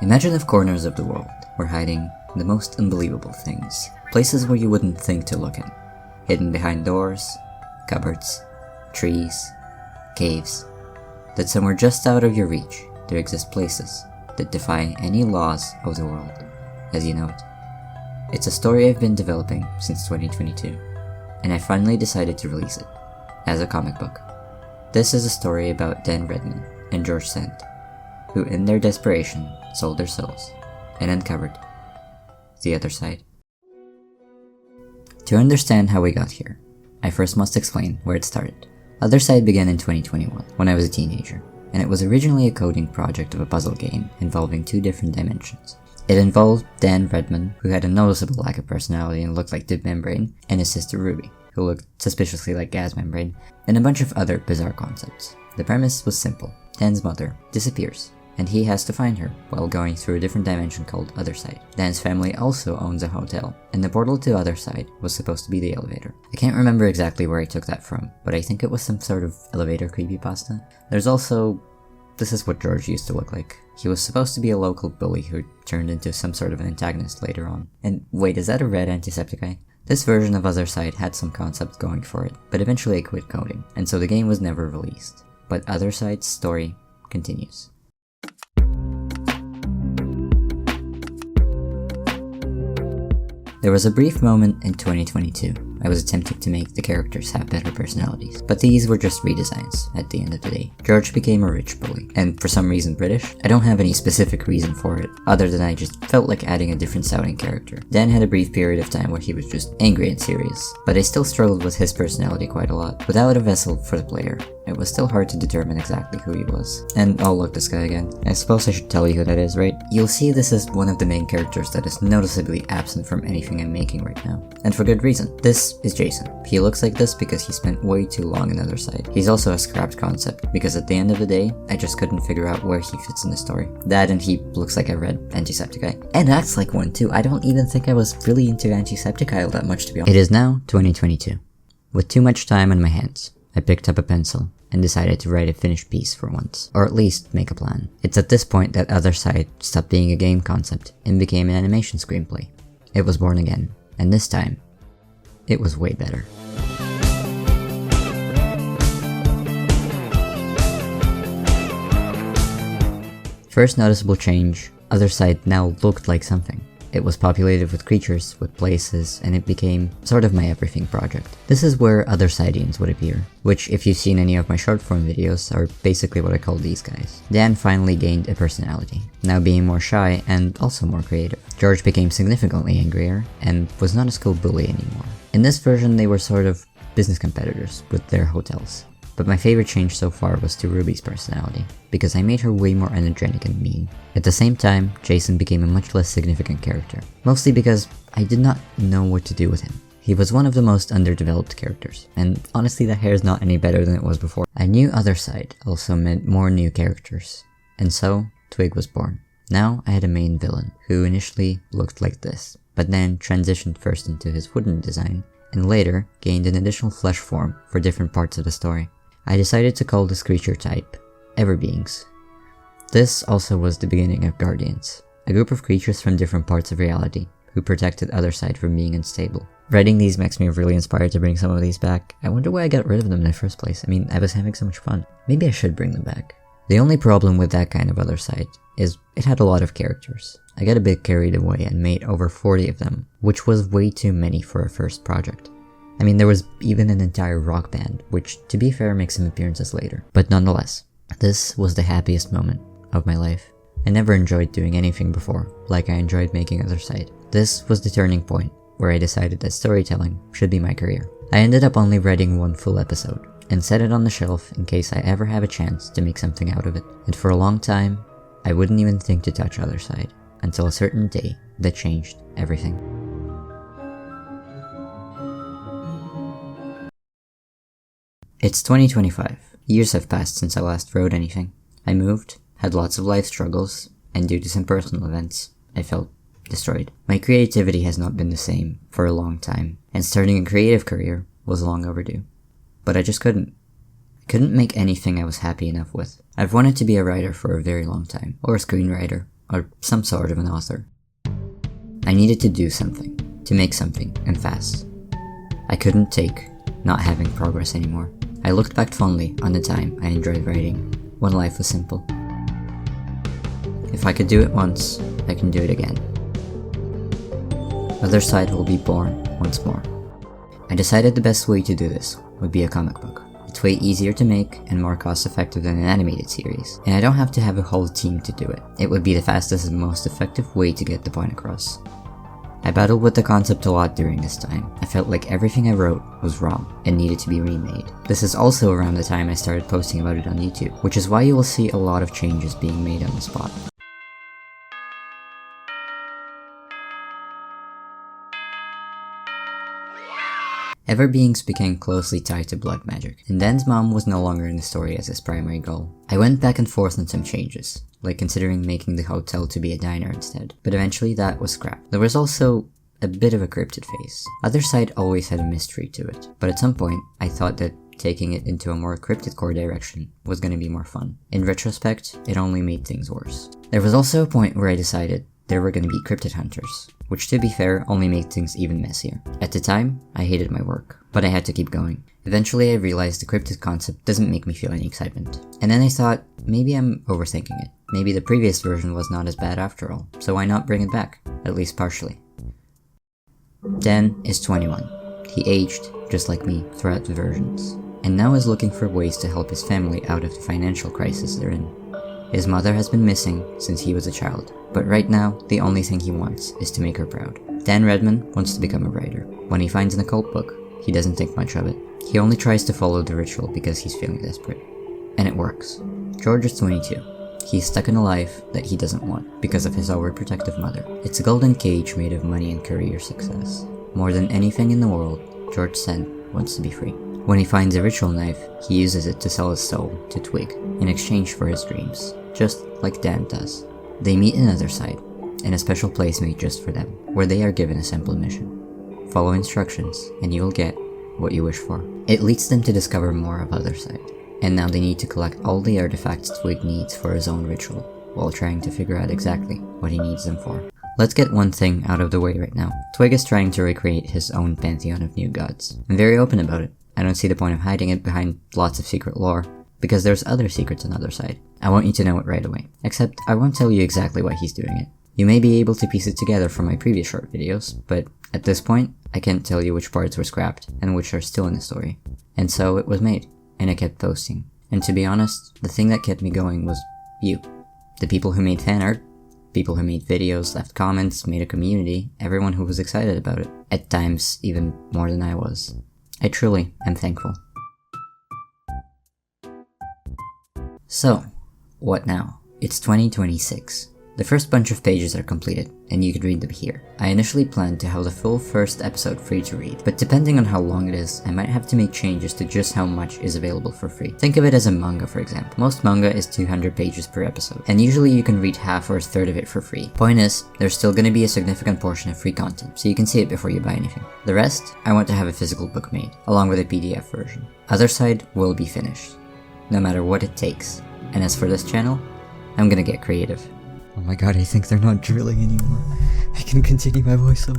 Imagine if corners of the world were hiding the most unbelievable things, places where you wouldn't think to look in, hidden behind doors, cupboards, trees, caves, that somewhere just out of your reach there exist places that defy any laws of the world, as you know it. It's a story I've been developing since 2022, and I finally decided to release it, as a comic book. This is a story about Dan Redmond and George Sand, who in their desperation sold their souls and uncovered the other side. To understand how we got here, I first must explain where it started. Otherside began in 2021, when I was a teenager, and it was originally a coding project of a puzzle game involving two different dimensions. It involved Dan Redmond, who had a noticeable lack of personality and looked like Dip Membrane, and his sister Ruby, who looked suspiciously like Gas Membrane, and a bunch of other bizarre concepts. The premise was simple. Dan's mother disappears, and he has to find her while going through a different dimension called Otherside. Dan's family also owns a hotel, and the portal to Otherside was supposed to be the elevator. I can't remember exactly where I took that from, but I think it was some sort of elevator creepypasta. There's also... this is what George used to look like. He was supposed to be a local bully who turned into some sort of an antagonist later on. And wait, is that a red antiseptic eye? This version of Otherside had some concepts going for it, but eventually I quit coding, and so the game was never released. But Otherside's story continues. There was a brief moment in 2022. I was attempting to make the characters have better personalities, but these were just redesigns at the end of the day. George became a rich bully, and for some reason British. I don't have any specific reason for it, other than I just felt like adding a different sounding character. Dan had a brief period of time where he was just angry and serious, but I still struggled with his personality quite a lot. Without a vessel for the player, it was still hard to determine exactly who he was. And oh look, this guy again. I suppose I should tell you who that is, right? You'll see this is one of the main characters that is noticeably absent from anything I'm making right now. And for good reason. This is Jason. He looks like this because he spent way too long on Otherside. He's also a scrapped concept, because at the end of the day, I just couldn't figure out where he fits in the story. That and he looks like a red antiseptic eye. And acts like one too. I don't even think I was really into antiseptic eye that much, to be honest. It is now 2022. With too much time on my hands, I picked up a pencil and decided to write a finished piece for once, or at least make a plan. It's at this point that Otherside stopped being a game concept and became an animation screenplay. It was born again, and this time, it was way better. First noticeable change, Otherside now looked like something. It was populated with creatures, with places, and it became sort of my everything project. This is where Othersidians would appear, which if you've seen any of my short form videos are basically what I call these guys. Dan finally gained a personality, now being more shy and also more creative. George became significantly angrier and was not a school bully anymore. In this version they were sort of business competitors with their hotels. But my favorite change so far was to Ruby's personality, because I made her way more energetic and mean. At the same time, Jason became a much less significant character, mostly because I did not know what to do with him. He was one of the most underdeveloped characters, and honestly that hair is not any better than it was before. A new Otherside also meant more new characters, and so Twig was born. Now I had a main villain, who initially looked like this, but then transitioned first into his wooden design, and later gained an additional flesh form for different parts of the story. I decided to call this creature type Everbeings. This also was the beginning of Guardians, a group of creatures from different parts of reality who protected Otherside from being unstable. Writing these makes me really inspired to bring some of these back. I wonder why I got rid of them in the first place. I mean, I was having so much fun. Maybe I should bring them back. The only problem with that kind of Otherside is it had a lot of characters. I got a bit carried away and made over 40 of them, which was way too many for a first project. I mean, there was even an entire rock band, which to be fair makes some appearances later. But nonetheless, this was the happiest moment of my life. I never enjoyed doing anything before, like I enjoyed making Otherside. This was the turning point where I decided that storytelling should be my career. I ended up only writing one full episode, and set it on the shelf in case I ever have a chance to make something out of it. And for a long time, I wouldn't even think to touch Otherside, until a certain day that changed everything. It's 2025. Years have passed since I last wrote anything. I moved, had lots of life struggles, and due to some personal events, I felt destroyed. My creativity has not been the same for a long time, and starting a creative career was long overdue. But I just couldn't. I couldn't make anything I was happy enough with. I've wanted to be a writer for a very long time, or a screenwriter, or some sort of an author. I needed to do something, to make something, and fast. I couldn't take not having progress anymore. I looked back fondly on the time I enjoyed writing, when life was simple. If I could do it once, I can do it again. Otherside will be born once more. I decided the best way to do this would be a comic book. It's way easier to make and more cost effective than an animated series, and I don't have to have a whole team to do it. It would be the fastest and most effective way to get the point across. I battled with the concept a lot during this time. I felt like everything I wrote was wrong and needed to be remade. This is also around the time I started posting about it on YouTube, which is why you will see a lot of changes being made on the spot. Ever beings became closely tied to blood magic, and Dan's mom was no longer in the story as his primary goal. I went back and forth on some changes, like considering making the hotel to be a diner instead, but eventually that was scrapped. There was also a bit of a cryptid phase. Otherside always had a mystery to it, but at some point I thought that taking it into a more cryptid core direction was going to be more fun. In retrospect, it only made things worse. There was also a point where I decided there were going to be cryptid hunters, which to be fair only made things even messier. At the time, I hated my work, but I had to keep going. Eventually I realized the cryptid concept doesn't make me feel any excitement. And then I thought, maybe I'm overthinking it. Maybe the previous version was not as bad after all, so why not bring it back, at least partially. Dan is 21. He aged, just like me, throughout the versions, and now is looking for ways to help his family out of the financial crisis they're in. His mother has been missing since he was a child, but right now, the only thing he wants is to make her proud. Dan Redmond wants to become a writer. When he finds an occult book, he doesn't think much of it. He only tries to follow the ritual because he's feeling desperate. And it works. George is 22. He's stuck in a life that he doesn't want because of his overprotective mother. It's a golden cage made of money and career success. More than anything in the world, George said wants to be free. When he finds a ritual knife, he uses it to sell his soul to Twig in exchange for his dreams, just like Dan does. They meet in Otherside, in a special place made just for them, where they are given a simple mission. Follow instructions, and you will get what you wish for. It leads them to discover more of Otherside, and now they need to collect all the artifacts Twig needs for his own ritual, while trying to figure out exactly what he needs them for. Let's get one thing out of the way right now. Twig is trying to recreate his own pantheon of new gods. I'm very open about it. I don't see the point of hiding it behind lots of secret lore, because there's other secrets on Otherside. I want you to know it right away. Except, I won't tell you exactly why he's doing it. You may be able to piece it together from my previous short videos, but at this point, I can't tell you which parts were scrapped, and which are still in the story. And so it was made, and I kept posting. And to be honest, the thing that kept me going was you. The people who made fan art, people who made videos, left comments, made a community, everyone who was excited about it. At times, even more than I was. I truly am thankful. So, what now? It's 2026. The first bunch of pages are completed, and you can read them here. I initially planned to have the full first episode free to read, but depending on how long it is, I might have to make changes to just how much is available for free. Think of it as a manga, for example. Most manga is 200 pages per episode, and usually you can read half or a third of it for free. Point is, there's still gonna be a significant portion of free content, so you can see it before you buy anything. The rest, I want to have a physical book made, along with a PDF version. Otherside will be finished, no matter what it takes. And as for this channel, I'm gonna get creative. Oh my god, I think they're not drilling anymore. I can continue my voiceover.